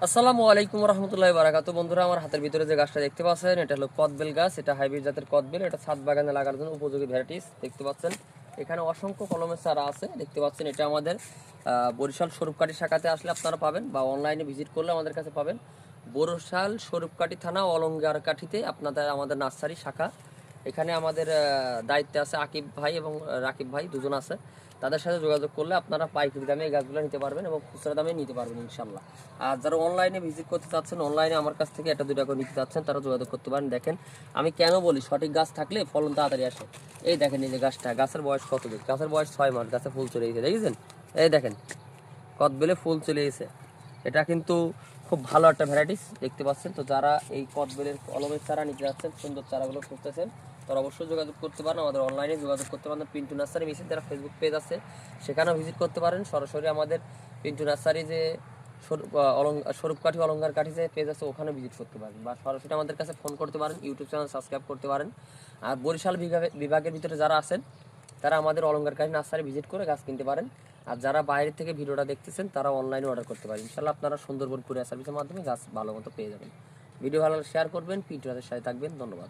আসসালামু আলাইকুম রহমতুল্লাহি বারাকাতু। বন্ধুরা, আমার হাতের ভিতরে যে গাছটা দেখতে পাচ্ছেন এটা হলো কদবেল গাছ। এটা হাইব্রিড জাতের কদবেল। এটা ছাদ বাগানে লাগার জন্য উপযোগী ভ্যারাইটিস দেখতে পাচ্ছেন। এখানে অসংখ্য কলমের চারা আছে দেখতে পাচ্ছেন। এটা আমাদের বরিশাল স্বরূপকাঠি শাখাতে আসলে আপনারা পাবেন, বা অনলাইনে ভিজিট করলে আমাদের কাছে পাবেন। বরিশাল স্বরূপকাঠি থানা অলঙ্গার কাঠিতে আপনাদের আমাদের নার্সারি শাখা। এখানে আমাদের দায়িত্বে আছে আকিব ভাই এবং রাকিব ভাই, দুজন আছে। তাদের সাথে যোগাযোগ করলে আপনারা পাইকারি দামে এই গাছগুলো নিতে পারবেন এবং খুচরা দামে নিতে পারবেন ইনশাল্লাহ। আর যারা অনলাইনে ভিজিট করতে চাচ্ছেন, অনলাইনে আমার কাছ থেকে 1-2 টাকা নিতে চাচ্ছেন, তারা যোগাযোগ করতে পারেন। দেখেন, আমি কেন বলি সঠিক গাছ থাকলে ফলন তাড়াতাড়ি আসে। এই দেখেন, এই যে গাছটা, গাছের বয়স কত দিন? গাছের বয়স 6 মাস, গাছে ফুল চলে গেছে, দেখেছেন? এই দেখেন, কদবেলে ফুল চলে গেছে। এটা কিন্তু খুব ভালো একটা ভ্যারাইটিস দেখতে পাচ্ছেন। তো যারা এই কদবেলের কলমের চারা নিতে যাচ্ছেন, সুন্দর চারাগুলো খুঁজতেছেন, তারা অবশ্যই যোগাযোগ করতে পারেন। আমাদের অনলাইনে যোগাযোগ করতে পারেন। পিন্টু নার্সারি মিশন যারা ফেসবুক পেজ আছে সেখানেও ভিজিট করতে পারেন। সরাসরি আমাদের পিন্টু নার্সারি যে স্বরূপকাঠি অলঙ্কার কাঠি যে পেজ আছে ওখানে ভিজিট করতে পারেন, বা সরাসরি আমাদের কাছে ফোন করতে পারেন। ইউটিউব চ্যানেল সাবস্ক্রাইব করতে পারেন। আর বরিশাল বিভাগের ভিতরে যারা আছেন তারা আমাদের অলঙ্কার কাঠি নার্সারি ভিজিট করে গাছ কিনতে পারেন। আর যারা বাইরে থেকে ভিডিওটা দেখতেছেন তারা অনলাইনে অর্ডার করতে পারেন। ইনশাল্লাহ আপনারা সুন্দরবন কুরিয়ার সার্ভিসের মাধ্যমে গাছ ভালো মতো পেয়ে যাবেন। ভিডিও ভালো শেয়ার করবেন, পিন্টু নার্সারির সাথে থাকবেন। ধন্যবাদ।